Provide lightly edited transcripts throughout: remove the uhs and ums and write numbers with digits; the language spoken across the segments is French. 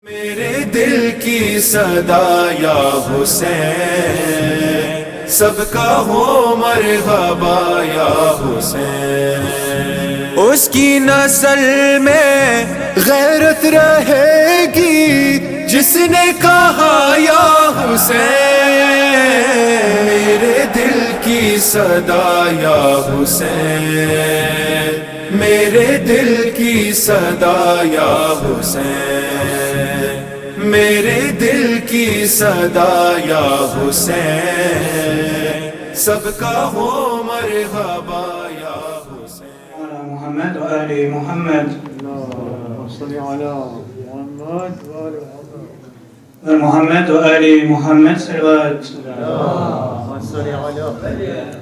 میرے دل کی صدا یا حسین، سب کا ہو مرحبا یا حسین۔ اس کی نسل میں غیرت رہے گی جس نے کہا یا حسین۔ میرے دل کی صدا یا حسین، میرے دل کی صدا یا حسین، میرے دل کی صدا یا حسین، سب کا ہو مرحبا یا حسین۔ محمد و آل محمد صلی علی محمد و آل محمد و محمد و آل محمد صلوات صلی علی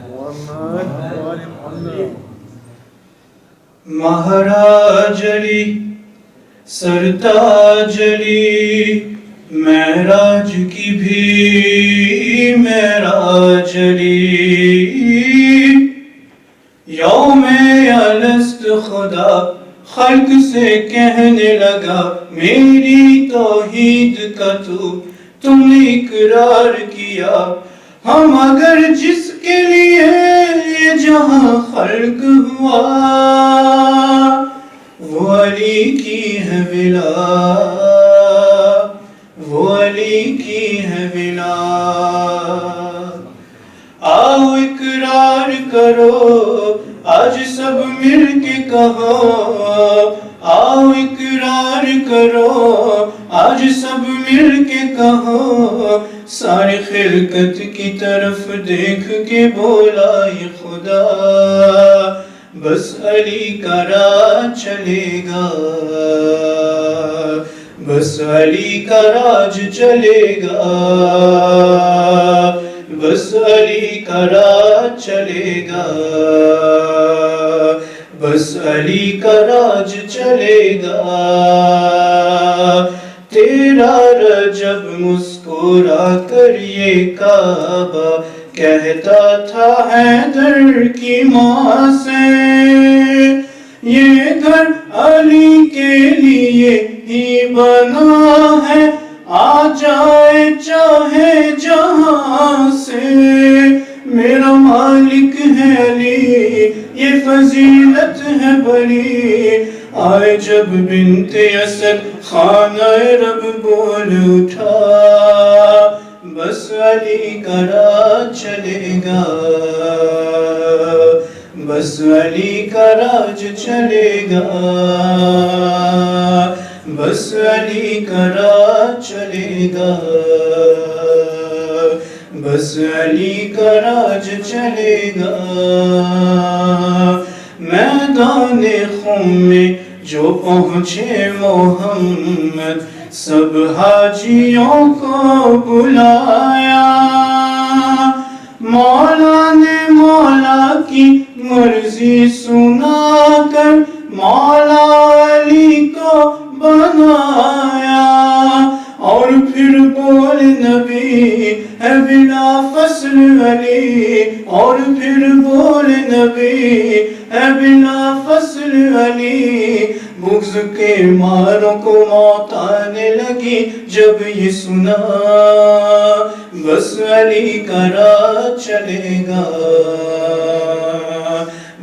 محمد و آل محمد۔ مہاراج علی سرتاج علی، معراج کی بھی معراج علی، یوم الست خدا خلق سے کہنے لگا میری توحید کا تم نے اقرار کیا۔ ہم اگر جس کے لیے یہ جہاں خلق ہوا، وہ علی کی ہے ولا، وہ علی کی ہے ولا۔ آؤ اقرار کرو آج سب مل کے کہو، آؤ اقرار کرو آج سب مل کے کہو، ساری خلقت کی طرف دیکھ کے بولا یہ خدا، بس علی کا راج چلے گا، بس علی کا راج چلے گا، بس علی کا راج چلے گا، بس علی کا راج چلے گا۔ تیرا رجب مسکرا کر یہ کعبہ کہتا تھا حیدر کی ماں سے، یہ گھر علی کے لیے ہی بنا ہے، آ جائے چاہے جہاں سے، میرا مالک ہے علی یہ فضیلت ہے بڑی۔ آئے جب بنت اسد خانہ رب بول اٹھا، بس علی کا راج چلے گا، بس علی کا راج چلے گا، بس علی کا راج چلے گا، بس علی کا راج چلے گا۔ میدان خم میں جو پہنچے محمد، سب حاجیوں کو بلایا، مولا نے مولا کی مرضی سنا کر مولا علی کو بنایا، اور پھر بول نبی ہے بلا فصل علی، اور پھر بول نبی ہے بلا فصل علی۔ بغض کے ماروں کو موت آنے لگی جب یہ سنا، بس علی کا راج چلے گا،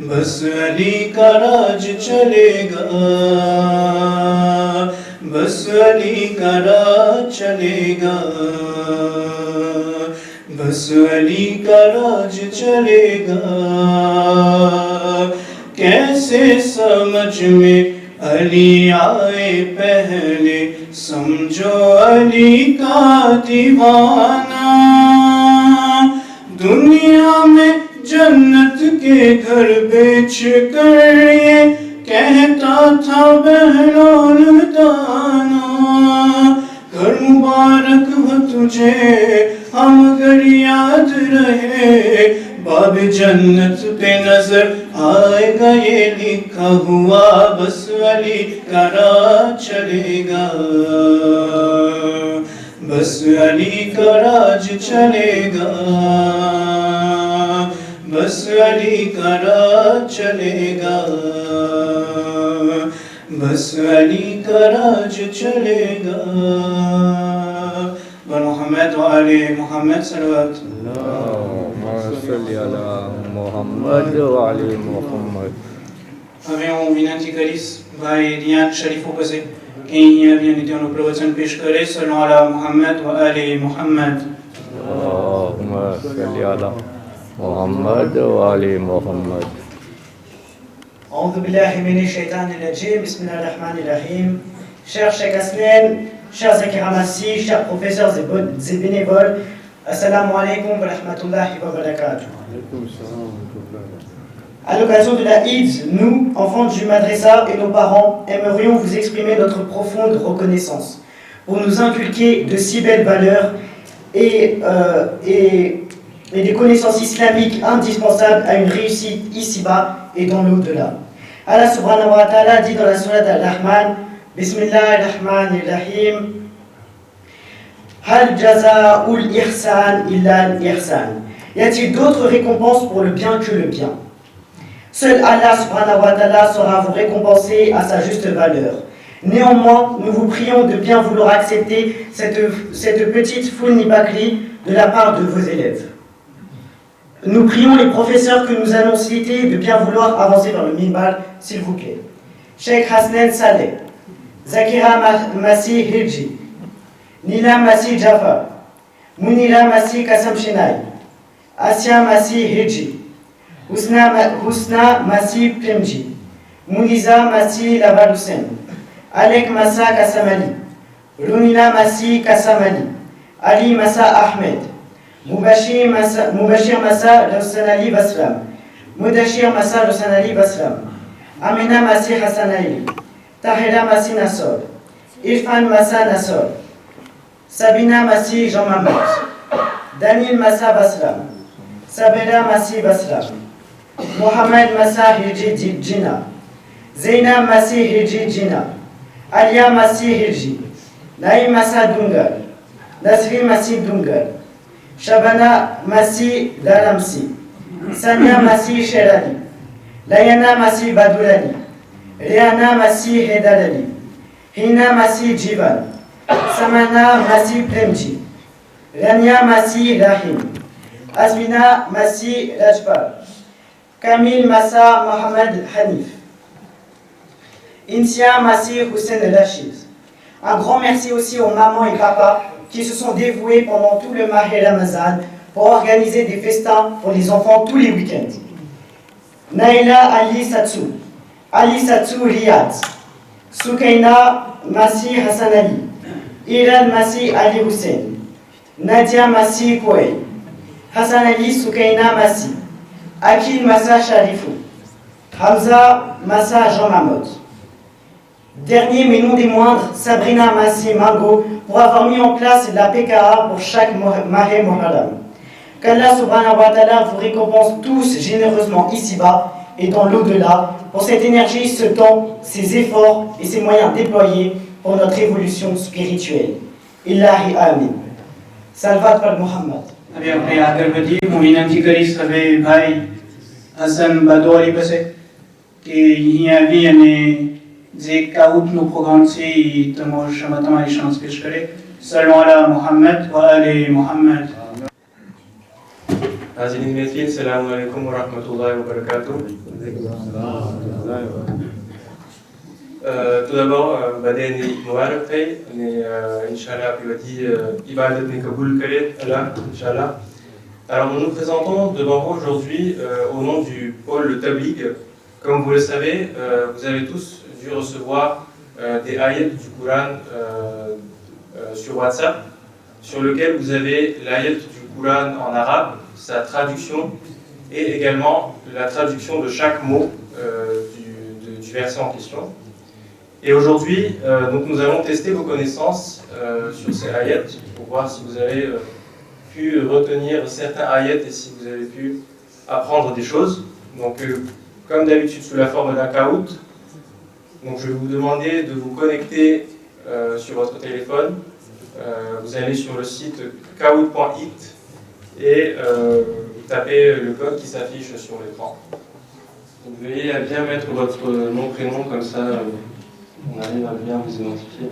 بس علی کا راج چلے گا، بس علی کا راج چلے گا، بس علی کا راج چلے گا۔ کیسے سمجھ میں علی آئے پہلے، سمجھو علی کا دیوانہ، دنیا میں جنت کے گھر بیچ کر یہ کہتا تھا بہلول دانا، گھر مبارک ہو تجھے ہم اگر یاد رہے، باب جنت پہ نظر آئے گا یہ لکھا ہوا، بس علی کا راج چلے گا، بس علی کا راج چلے گا، بس علی کا راج چلے گا، बस अली का राज चलेगा मोहम्मद वाले मोहम्मद सल्लल्लाहु अलैहि वसल्लम. હવે હું વિનંતી કરીશ ભાઈ રિયાદ શરીફો પાસે કે અહીંયા આવીને તેનું પ્રવચન પેશ કરે. સલ્લલ્લાહુ અલા મુહમ્મદ વ આલે મુહમ્મદ. أعوذ بالله من الشيطان الرجيم. بسم الله الرحمن الرحيم. Chers Cheikh Hasnen, chers Zakir Hamassi, chers professeurs et bénévoles, Assalamu alaikum wa rahmatullahi wa barakatuh. À l'occasion de la Eid, nous, enfants du Madrasa et nos parents, aimerions vous exprimer notre profonde reconnaissance pour nous inculquer de si belles valeurs et des connaissances islamiques indispensables à une réussite ici-bas et dans l'au-delà. Allah subhanahu wa ta'ala dit dans la sourate Al-Rahman, Bismillahirrahmanirrahim, Hal jaza'ul ihsan illa al-ihsan. Y a-t-il d'autres récompenses pour le bien que le bien? Seul Allah subhanahu wa ta'ala saura vous récompenser à sa juste valeur. Néanmoins, nous vous prions de bien vouloir accepter cette petite fournibakli de la part de vos élèves. Nous prions les professeurs que nous allons citer de bien vouloir avancer vers le minbar, s'il vous plaît. Cheikh Hasnen Saleh, Zakira Massi Hirji, Nila Massi Jafar, Munira Massi Kassam Shinai, Asia Massi Hirji, Husna Massi Premji, Muniza Massi Lavalusen, Alek Massa Kassamali, Runila Massi Kassamali, Ali Massa Ahmed, Mubashir Massa Rosanali Basram, Mudashir Massa Rosanali Basram, Amina Massi Hassanaili, Tahira Massi Nassor, Irfan Massa Nassor, Sabina Massi Jean Mahmoud, Daniel Massa Basram, Sabera Massi Basram, Mohamed Massa Hirji Jina, Zeina Massi Hirji Jina, Alia Massi Hirji, Naïm Massa Dungar, Nasri Massi Dungar, Shabana Massi Daramsi, Sania Massi Sherali, Layana Massi Badulali, Riana Massi Hedalali, Hina Massi Jivan, Samana Massi Premji, Rania Massi Rahim, Azmina Massi Rajpal, Kamil Massa Mohamed Hanif, Insia Massi Hussein Rachid. Un grand merci aussi aux mamans et papas qui se sont dévoués pendant tout le Maher Ramazan pour organiser des festins pour les enfants tous les week-ends. Naila Ali Satsu Riyad, Soukaina Massi Hassan Ali, Iran Massi Ali Hussein, Nadia Massi Kouei, Hassan Ali Soukaina Massi, Akil Massa Sharifou, Hamza Massa Jean Mahmoud. Dernier mais non des moindres, Sabrina Massi Mango, pour avoir mis en place la PKA pour chaque Mahe Muharram. Qu'Allah subhanahu wa ta'ala vous récompense tous généreusement ici-bas et dans l'au-delà pour cette énergie, ce temps, ces efforts et ces moyens déployés pour notre évolution spirituelle. Illahi Amin. Salvat par Muhammad. હવે આપણે આગળ વધીએ. હું વિનંતી કરીશ હવે ભાઈ હસન બાદોરી પાસે કે અહીંયા આવી અને જે કાઉટનું પ્રોગ્રામ છે એ તમારી શાન પેશ કરે. સલ્લલ્લાહુ અલા મુહમ્મદ વ આલે Muhammad. Hazine Metin, selamun aleyküm ve rahmetullahi ve barakatuh. Tout d'abord, Badeni Mouarab Tay, Inch'Allah, Pivati, Ibadat Nikaboul Khaled, Allah, Inch'Allah. Alors, nous nous présentons devant vous aujourd'hui au nom du pôle Le Tabligh. Comme vous le savez, vous avez tous dû recevoir des ayats du Coran sur WhatsApp, sur lequel vous avez l'ayat du Coran en arabe, sa traduction et également la traduction de chaque mot du verset en question. Et aujourd'hui, donc nous allons tester vos connaissances sur ces ayats pour voir si vous avez pu retenir certains ayats et si vous avez pu apprendre des choses. Donc, comme d'habitude, sous la forme d'un kaout. Donc, je vais vous demander de vous connecter sur votre téléphone. Vous allez sur le site kaout.it et vous tapez le code qui s'affiche sur l'écran. Vous veillez à bien mettre votre nom, prénom, comme ça On arrive à bien vous identifier.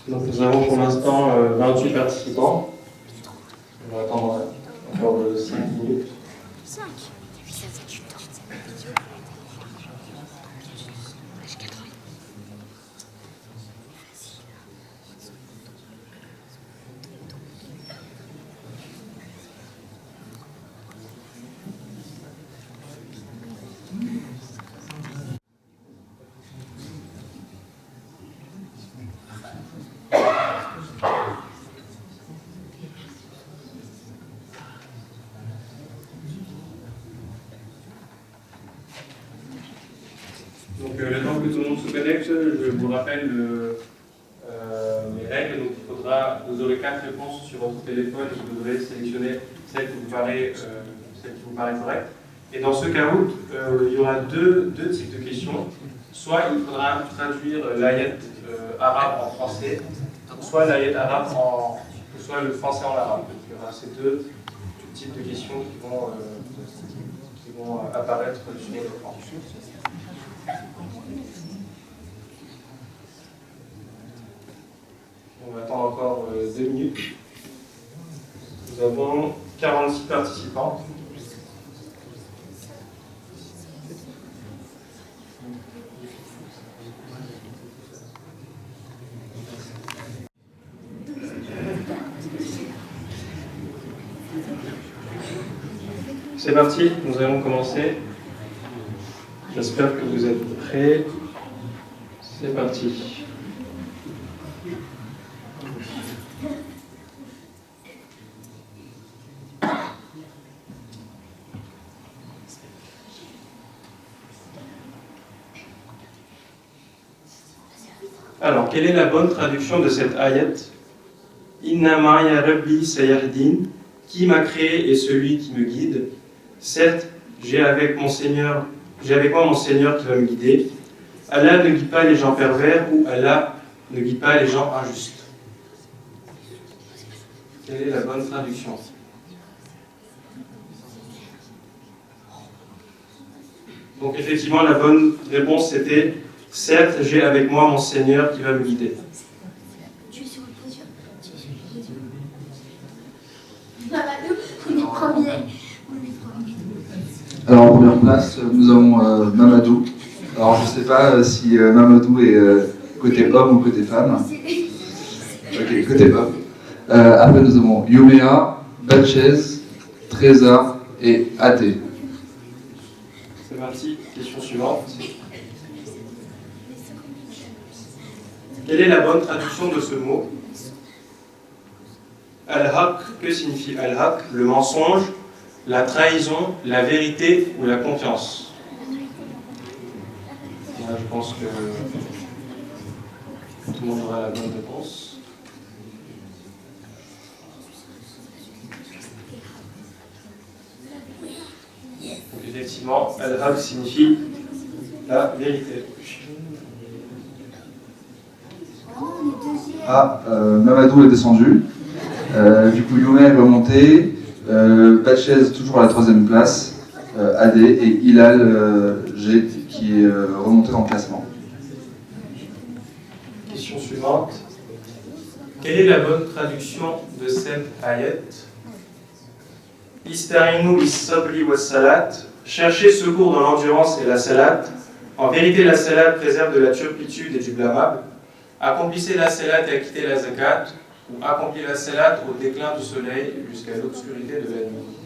Donc nous avons pour l'instant 28 participants. On va attendre encore 5 minutes. Donc le temps que tout le monde se connecte, je vous rappelle les règles. Donc vous aurez 4 réponses sur votre téléphone et vous devrez sélectionner celle qui vous paraît correcte. Et dans ce cas où, il y aura deux types de questions. Soit il faudra traduire l'ayat arabe en français, soit l'ayat arabe soit le français en arabe. Donc, il y aura ces deux types de questions qui vont apparaître sur l'écran. On va attendre encore 2 minutes. Nous avons 46 participants. C'est parti, nous allons commencer. J'espère que vous êtes prêts. C'est parti. Alors, quelle est la bonne traduction de cette ayat? Inna ma'ya rabbi sayahdin, qui m'a créé est celui qui me guide. Certes, j'ai avec moi mon Seigneur qui va me guider. Allah ne guide pas les gens pervers ou Allah ne guide pas les gens injustes. Quelle est la bonne traduction? Donc effectivement, la bonne réponse c'était « Certes, j'ai avec moi mon Seigneur qui va me guider ». Alors en première place, nous avons Mamadou. Alors je ne sais pas si Mamadou est côté homme ou côté femme. Ok, côté homme. Après nous avons Youmea, Batchez, Treza et Athé. C'est parti, question suivante. Quelle est la bonne traduction de ce mot? Al-Haq, que signifie Al-Haq? Le mensonge, la trahison, la vérité ou la confiance? Là, je pense que tout le monde aura la bonne réponse. Donc effectivement, Al-Haq signifie la vérité. Mamadou est descendu. Du coup, Youmea est remonté. Batchez toujours à la 3e place. AD et Hilal G qui est remonté dans le classement. Question suivante. Quelle est la bonne traduction de cette ayat? Ista'inu bis-sabri was-salat. Cherchez secours dans l'endurance et la salat. En vérité, la salat préserve de la turpitude et du blâmable. Accomplissez la salat et acquittez la zakat, ou accomplis la salat au déclin du soleil jusqu'à l'obscurité de la nuit.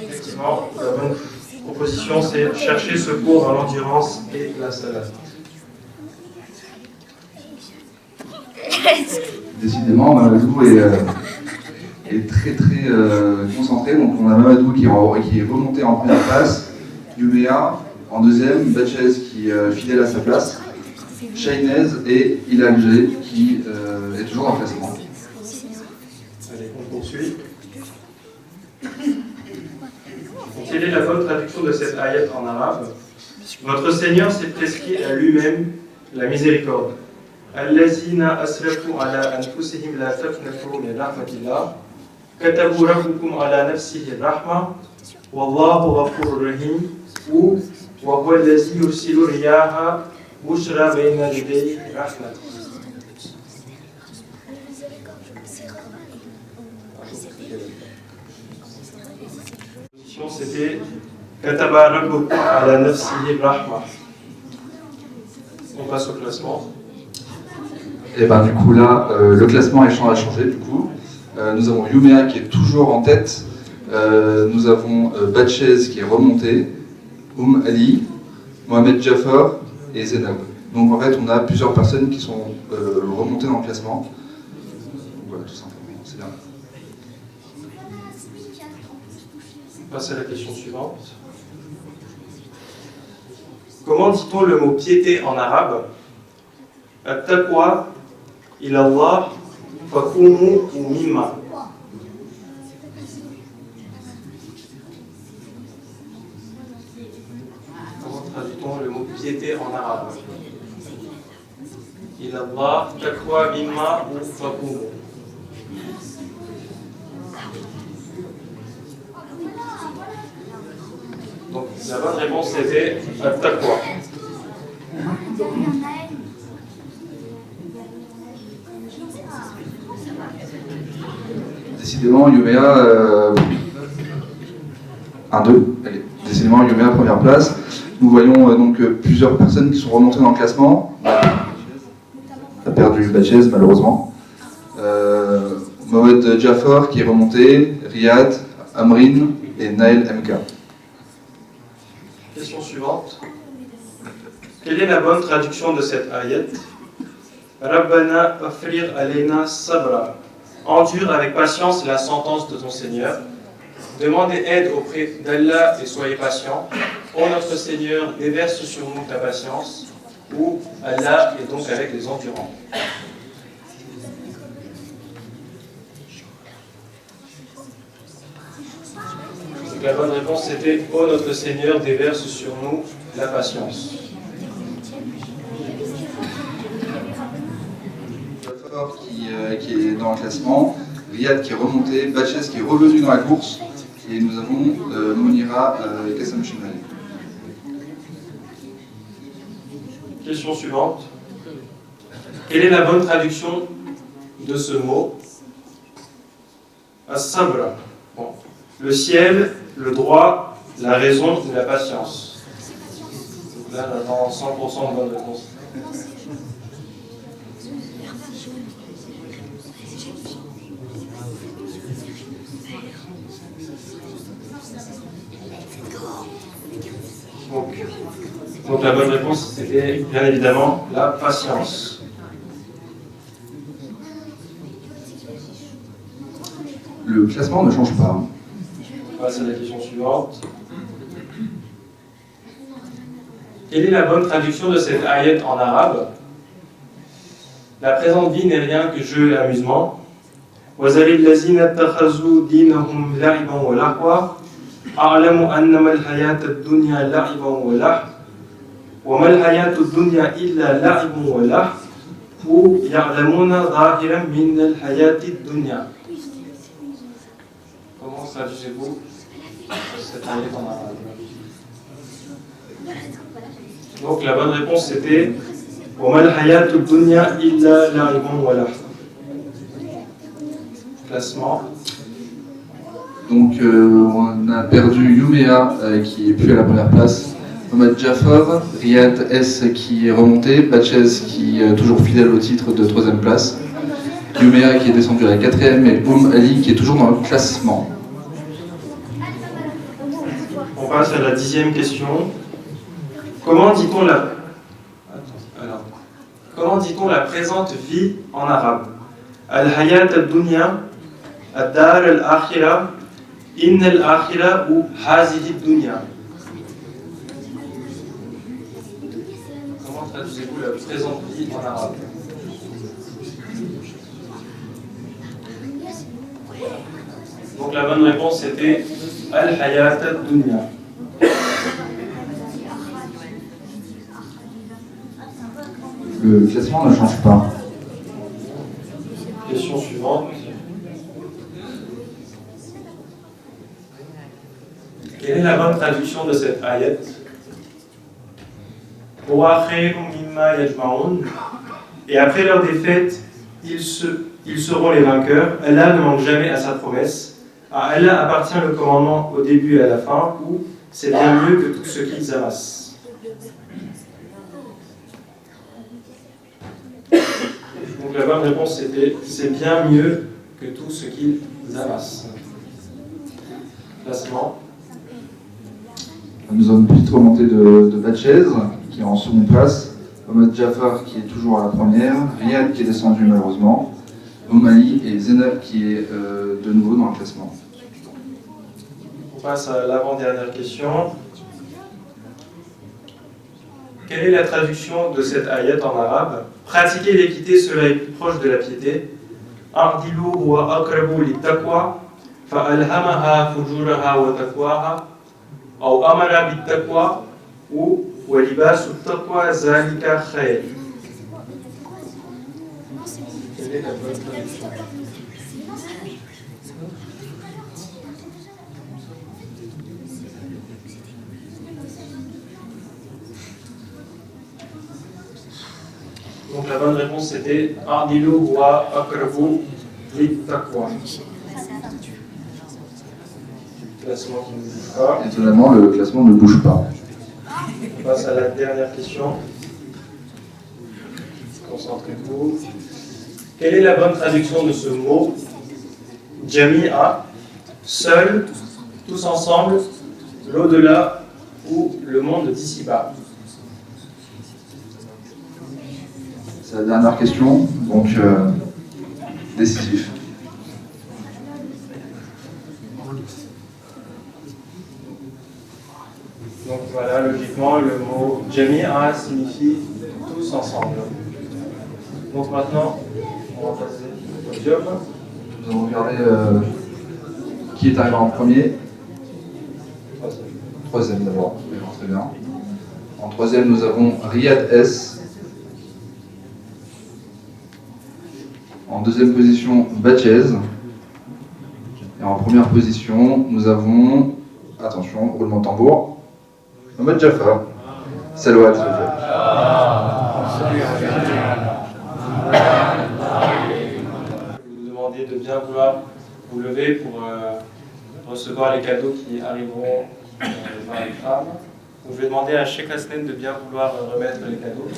Effectivement, la bonne proposition c'est chercher secours dans l'endurance et la salat. Décidément, Mamadou est très très concentré. Donc on a Mamadou qui est remonté en première place, Yumea en deuxième, Bachez qui est fidèle à sa place, Shainez et Hilal G qui est toujours dans le classement. Allez, on poursuit. Quelle est la bonne traduction de cette ayat en arabe? Votre Seigneur s'est prescrit à lui-même la miséricorde. Allazina asrafu ala anfusihim la taqnatu min rahmatillah. Katabu rabbukum ala nafsihi rahma. Wallahu ghafurur rahim. Ou wa huwa allazi yursilu riyaha bushra bayna yaday rahmatihi. C'était Kataba rabbukum ala nafsihi rahma. On passe au classement. Et ben du coup là, le classement a changé du coup. Nous avons Yumea qui est toujours en tête. Nous avons Bachez qui est remonté, Ali, Mohamed Jafar et Zainab. Donc en fait on a plusieurs personnes qui sont remontées dans le classement. Donc, voilà, tout simplement, c'est bien. On passe à la question suivante. Comment dit-on le mot piété en arabe? At-taqwa ilallah fakumu ou mimma. Comment traduit-on le mot piété en arabe? Ilallah, taqwa, mimma ou fakumu. Donc la bonne réponse c'était at-taqwa. Décidément, Yumea 1-2. Allez, décidément, Yumea première place. Nous voyons donc plusieurs personnes qui sont remontées dans le classement. A perdu Bachez malheureusement. Mohamed Jafar qui est remonté, Riyad, Amrin et Naël MK. Question suivante. Quelle est la bonne traduction de cette ayat? Rabbana afrir alayna sabra. Endure avec patience la sentence de ton Seigneur. Demandez aide auprès d'Allah et soyez patient. Ô notre Seigneur, déverse sur nous ta patience. Ou Allah est donc avec les endurants. Donc la bonne réponse c'était ô notre Seigneur, déverse sur nous la patience. Jafar qui est dans le classement, Riyad qui est remonté, Bachez qui est revenu dans la course, et nous avons Monira Kassam Chinali. Question suivante. Quelle est la bonne traduction de ce mot? As-sabra. Bon. Le ciel, le droit, la raison et la patience. Donc là, j'attends 100% de bonne réponse. Donc la bonne réponse, c'était bien évidemment la patience. Le classement ne change pas. On passe à la question suivante. Quelle est la bonne traduction de cette ayat en arabe? La présente vie n'est rien que jeu et amusement. وَذَرِ الَّذِينَ اتَّخَذُوا دِينَهُمْ لَعِبًا وَلَهْوًا أَعْلَمُ أَنَّمَا الْحَيَاةُ الدُّنْيَا لَعِبٌ وَلَهْوٌ وَمَا الْحَيَاةُ الدُّنْيَا إِلَّا لَعِبٌ وَلَهْوٌ يَعْلَمُونَ ظَاهِرًا مِنَ الْحَيَاةِ الدُّنْيا. Comment traduisez-vous cette ayat en arabe? Donc la bonne réponse c'était وَمَا الْحَيَاةُ الدُّنْيَا إِلَّا لَعِبٌ وَلَهْوٌ. Classement. Donc on a perdu Yumea qui est plus à la première place, Mohamed Jafar, Riyad S qui est remonté, Bachez qui est toujours fidèle au titre de 3ème place, Yumea qui est descendu à la 4ème et Ali qui est toujours dans le classement. On passe à la 10e question. Comment dit-on la présente vie en arabe? Al-Hayat al-Dunya, Ad-Dar al-Akhira, In al-Akhira ou Hazihi al-Dunya. Comment traduisez-vous la présente vie en arabe? Donc la bonne réponse c'était Al-Hayat al-Dunya. Le classement ne change pas. Question suivante. Quelle est la bonne traduction de cette ayat? Et après leur défaite, ils seront les vainqueurs. Allah ne manque jamais à sa promesse. À Allah appartient le commandement au début et à la fin, ou c'est bien mieux que tout ce qu'ils amassent. Donc la bonne réponse c'était c'est bien mieux que tout ce qu'ils amassent. Classement. Nous avons une petite remontée de Batchez, qui est en seconde place. Mohamed Jafar, qui est toujours à la première. Riyad, qui est descendu malheureusement. Omali et Zenab, qui est de nouveau dans le classement. On passe à l'avant-dernière question. Quelle est la traduction de cette ayat en arabe? Pratiquer l'équité, cela est plus proche de la piété. A'dilu huwa aqrabu lit-taqwa, fa'alhamaha fujuraha wa taqwaha. أو أمر بالتقوى ولباس التقوى ذلك خير. Donc la bonne réponse c'était A'dilu wa aqrabu lit-taqwa. Classement qui ne bouge pas. Étonnamment, le classement ne bouge pas. On passe à la dernière question. Concentrez-vous. Quelle est la bonne traduction de ce mot? Jami'a, seul, tous ensemble, l'au-delà ou le monde d'ici-bas. C'est la dernière question, donc décisif. Donc voilà, logiquement, le mot Jami'a signifie tous ensemble. Donc maintenant, on va passer au podium. Nous allons regarder qui est arrivé en premier. Troisième d'abord, très bien. En troisième, nous avons Riyad S. En deuxième position, Batchez. Et en première position, nous avons, attention, roulement de tambour, Mohamed Jafar. Salouat, s'il vous plaît. Je vais vous demander de bien vouloir vous lever pour recevoir les cadeaux qui arriveront dans les femmes. Donc, je vais demander à Sheikh Hasnen de bien vouloir remettre les cadeaux.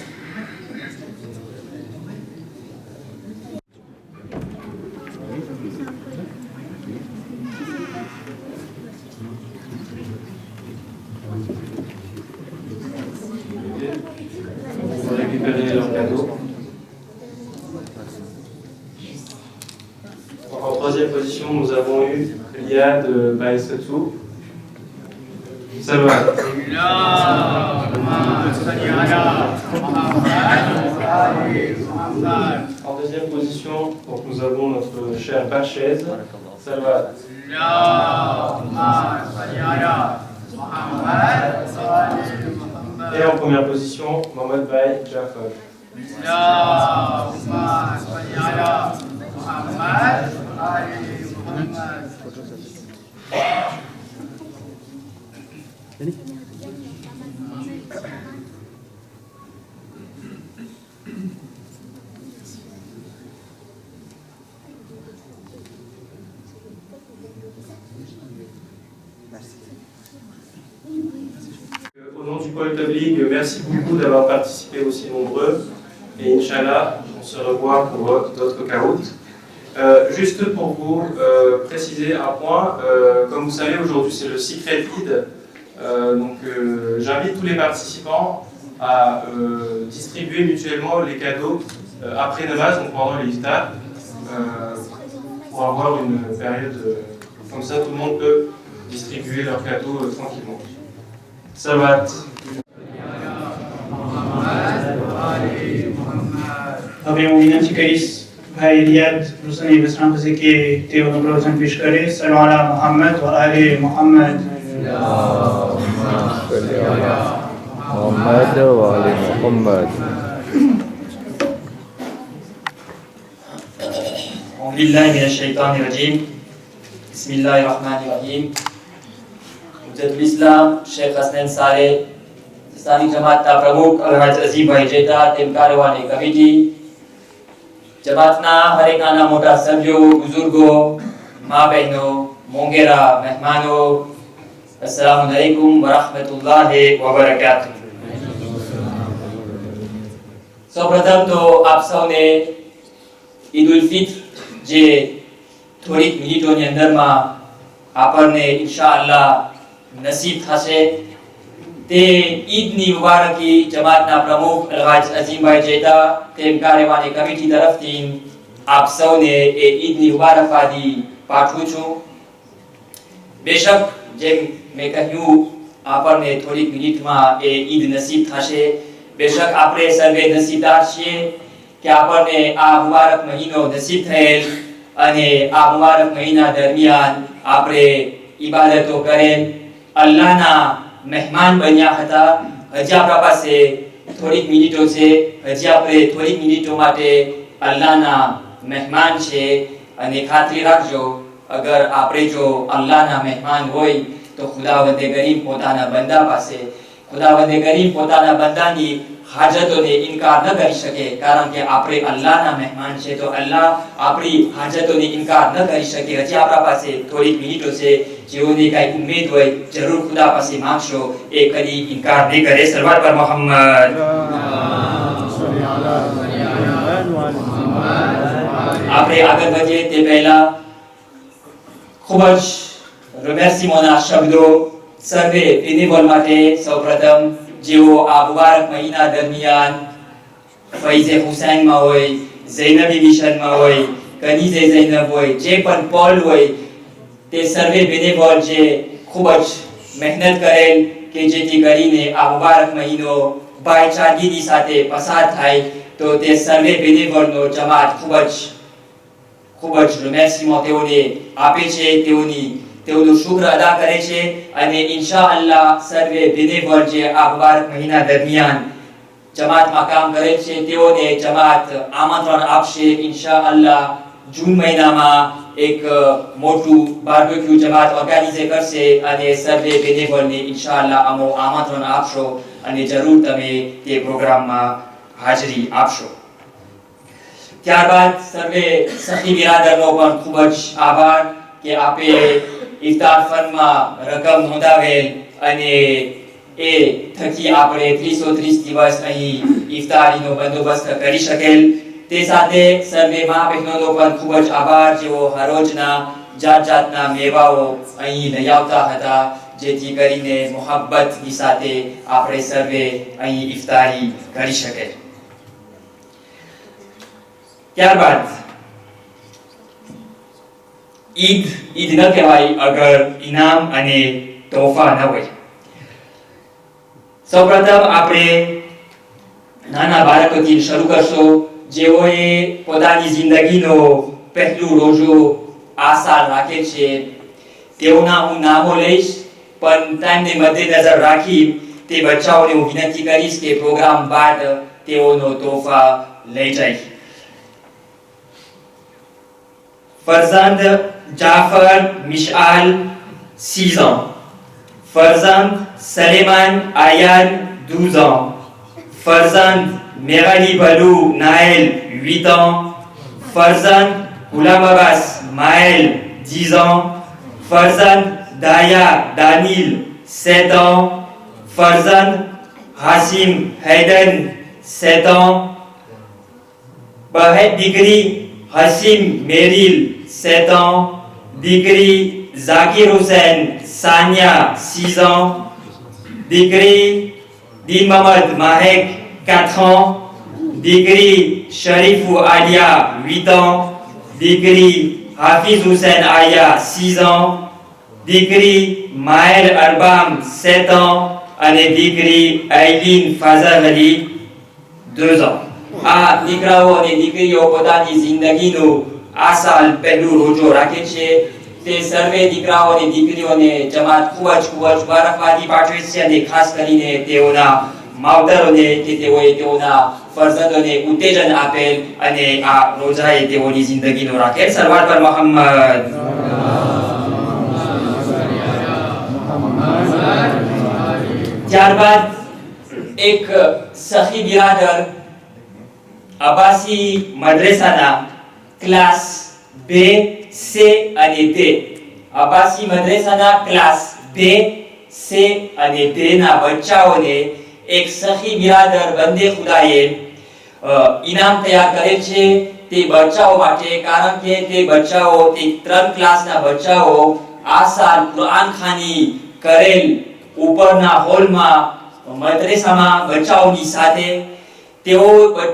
Pour récupérer leurs cadeaux. En troisième position, nous avons eu Riyad Baïsatou. Ça va. En deuxième position, donc, nous avons notre cher Batchez. Ça va. Et en première position, Mohamed Baï Jafar. Au nom du pôle Tabligh, merci beaucoup d'avoir participé aussi nombreux. Et Inch'Allah, on se revoit pour d'autres caroutes. Juste pour vous préciser un point, comme vous savez, aujourd'hui c'est le Secret Eid. J'invite tous les participants à distribuer mutuellement les cadeaux après namaz, donc pendant les iftar. pour avoir une période comme ça, tout le monde peut distribuer leurs cadeaux tranquillement. Salawat. હવે હું વિનંતી કરીશ ભાઈ રિયાદ હુસૈન ઇસ્લામ પાસે કે તેઓનો પ્રવચન પેશ કરે સલ્લલ્લાહુ અલા મુહમ્મદ વ આલે મુહમ્મદ محمد وآل محمد أعوذ بالله من الشيطان الرجيم بسم الله الرحمن الرحيم حجت الإسلام शेख हसनैन सारे इस्लामी जमातના પ્રમુખ અલહાજ અઝીમભાઈ જેતા તેમ કાર્યવાહી કમિટી જમાતના હરેક નાના મોટા સભ્યો બુઝુર્ગો મા બહેનો મોંઘેરા મહેમાનો અસ્સલામુ અલૈકુમ વરહમતુલ્લાહિ વબરકાતુહુ સૌપ્રથમ તો આપ સૌને ઈદ ઉલ ફિત્ર જે થોડીક મિનિટોની અંદરમાં આપણને ઇન્શાઅલ્લાહ નસીબ થશે તે ઈદની મુબારકી જમાતના પ્રમુખ અલહાજ અઝીમભાઈ જેતા તેમ કાર્યવાહી કમિટી તરફથી આપ સૌને એ ઈદની મુબારકબાદી પાઠવું છું બેશક જેમ મેં કહ્યું આપણને થોડીક મિનિટમાં એ ઈદ નસીબ થશે બેશક આપણે સર્વે નસીબદાર છીએ કે આપણને આ મુબારક મહિનો નસીબ થયેલ અને આ મુબારક મહિના દરમિયાન આપણે ઇબાદતો કરેલ અલ્લાહના મહેમાન બન્યા હતા હજી આપણા પાસે થોડીક મિનિટો છે હજી આપણે થોડીક મિનિટો માટે અલ્લાહના મહેમાન છે અને ખાતરી રાખજો અગર આપણે જો અલ્લાહના મહેમાન હોય તો ખુદાવંદે કરીમ પોતાના બંદા પાસે ખુદાવંદે કરીમ પોતાના બંદાની હાજતોને ઇનકાર ન કરી શકે કારણ કે આપણે અલ્લાહના મહેમાન છે તો અલ્લાહ આપણી હાજતોને ઇનકાર ન કરી શકે હજી આપણા પાસે થોડીક મિનિટો છે જેઓને કાંઈ ઉમેદ હોય જરૂર ખુદા પાસે માંગશો એ કદી ઇનકાર નહીં કરે સલવાત પર મોહમ્મદ આપણે આગળ વધીએ તે પહેલા ખૂબ જ રમેશસિંહોના શબ્દો સર્વે બેનેવોલ માટે સૌપ્રથમ જેઓ આ મુબારક મહિના દરમિયાન ફૈઝે હુસૈનમાં હોય ઝૈનબી મિશનમાં હોય કનીઝે ઝૈનબ હોય જે પણ પોલ હોય તે સર્વે બેનેવોલ જે ખૂબ જ મહેનત કરેલ કે જેથી કરીને આ મુબારક મહિનો ભાઈચારગીની સાથે પસાર થાય તો તે સર્વે બેનેવોલનો જમાત ખૂબ જ રમેશસિંહો તેઓને આપે છે તેઓનું શુક્ર અદા કરે છે અને ઇન્શાઅલ્લાહ સર્વે બેનેવોલ જે આ મુબારક મહિના દરમિયાન જમાતમાં કામ કરે છે તેઓને જમાત આમંત્રણ આપશે ઇન્શાઅલ્લાહ જૂન મહિનામાં એક મોટું બાર્બેક્યુ જમાત ઓર્ગેનાઇઝ કરશે અને સર્વે બેનેવોલને ઇન્શાઅલ્લાહ આમંત્રણ આપશો અને જરૂર તમે તે પ્રોગ્રામમાં હાજરી આપશો ત્યારબાદ સર્વે સખી બિરાદરનો પણ ખૂબ જ આભાર કે આપે ઇફતાર ફંડમાં રકમ નોંધાવેલ અને એ થકી આપણે 330 દિવસ અહીં ઇફતારીનો બંદોબસ્ત કરી શકેલ તે સાથે સર્વે મા બહેનોનો પણ ખૂબ જ આભાર જેઓ હરોજના જાતના મેવાઓ અહીં લઈ આવતા હતા જેથી કરીને મોહબ્બતની સાથે આપણે સર્વે અહીં ઇફતારી કરી શકે ત્યારબાદ ईद न कहेवाय अगर इनाम अने तोहफा न होय सौप्रथम આપણે નાના બાળકોથી શરૂ કરશો જેઓએ પોતાની જિંદગીનો પહેલું રોજો આ સાલ રાખે છે તેઓના હું નામો લઈશ પણ તેમને મધ્યનજર રાખી તે બચ્ચાઓને હું વિનંતી કરીશ કે પ્રોગ્રામ બાદ તેઓનો તોહફા લઈ જાય फरजंद जाफर मिशाल 6 ans फरजंद सलेमान आयान 12 ans फरजंद मेराली बलू नाइल 8 ans फरजंद गुलाम अब्बास माइल 10 ans फरजंद दाया दानिल 7 ans फरजंद हासिम हैदन 7 ans बहन डिग्री हसीम मेरिल 7 ans डिग्री जाकिर हुसैन सानिया 6 ans डिग्री दीन मोहम्मद माहेक 4 ans डिग्री शरीफू आलिया 8 ans દીકરી હાફિઝ હુસૈન આયા 6 ans, દીકરી માયર અરબામ 7 ans અને દીકરી આઈલીન ફાઝલ અલી 2 ans. આ દીકરાઓ અને દીકરીઓ પોતાની જિંદગીનું આ સાલ પહેલું રોજો રાખે છે. તે સર્વે દીકરાઓ અને દીકરીઓને જમાત ખૂબ જ મુબારકબાદી પાઠવે છે અને ખાસ કરીને તેઓના માવતરોને કે તેઓએ તેઓના ફરજંદોને ઉત્તેજન આપેલ અને આ રોજાએ તેઓની જિંદગીનો રાખેલ. સરવાર પર મોહમ્મદ. ત્યારબાદ એક સખી બિરાદર અબ્બાસી મદ્રેસાના ક્લાસ 2C અને D, અબ્બાસી મદ્રેસાના ક્લાસ 2C અને D ના બચ્ચાઓને એક સખી બિરાદર બંદે ખુદાએ ઇનામ તૈયાર કરે છે તે બચ્ચાઓ માટે, કારણ કે તે બચ્ચાઓ તે 3 ક્લાસના બચ્ચાઓ આ સાલ કુરાન ખાની કરેલ ઉપરના હોલમાં મદ્રેસામાં બચ્ચાઓની સાથે તેઓ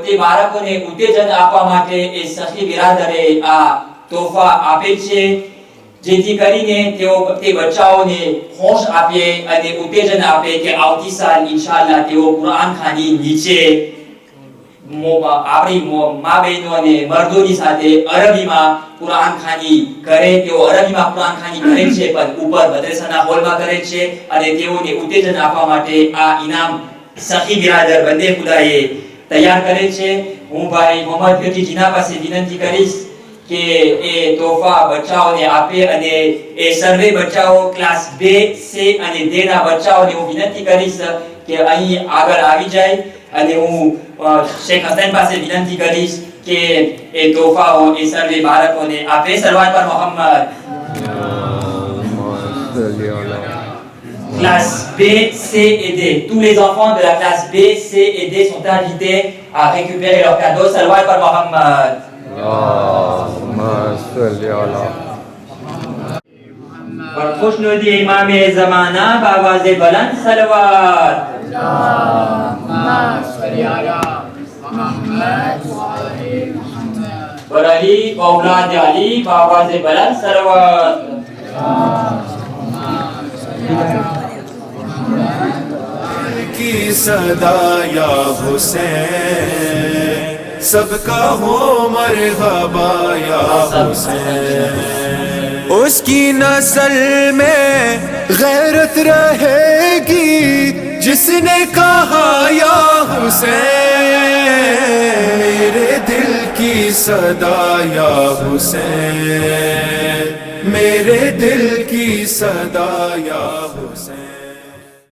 તે બાળકોને ઉત્તેજન આપવા માટે એ સખી બિરાદરે આ તોહફા આપે છે, જેથી કરીને તેઓ તે બચ્ચાઓને હોશ આપે અને ઉત્તેજન આપે કે આવતી સાલ ઇન્શાઅલ્લાહ તેઓ કુરાન ખાની નીચે આપણી મા બહેનો અને મર્દોની સાથે અરબીમાં કુરાન ખાની કરે. તેઓ અરબીમાં કુરાન ખાની કરે છે પણ ઉપર મદ્રેસાના હોલમાં કરે છે અને તેઓને ઉત્તેજન આપવા માટે આ ઇનામ સખી બિરાદર બંદે ખુદાએ તૈયાર કરે છે. હું ભાઈ મોહમ્મદ ફેજી જીના પાસે વિનંતી કરીશ કે એ તોહફા બચ્ચાઓને આપે અને એ સર્વે બચ્ચાઓ ક્લાસ 2C અને D ના બચ્ચાઓને હું વિનંતી કરીશ કે અહીં આગળ આવી જાય અને હું શેખ હસન પાસે વિનંતી કરીશ કે એ તોહફાઓ એ સર્વે બાળકોને આપે. સરવાર પર Mohammad. Classe B, C et D. Tous les enfants de la classe B, C et D sont invités à récupérer leurs cadeaux. Salawat par Mohammed. और खुशनुदी इमाम ज़माना बावाज़े बुलंद सलवात. और अली औलाद अली बावाज़े बुलंद सलवात. की सदा या हुसैन, सबका हो मरहबा या हुसैन. उसकी नस्ल में गैरत रहेगी जिसने कहा या हुसैन. मेरे दिल की सदा या हुसैन, मेरे दिल की सदा या हुसैन.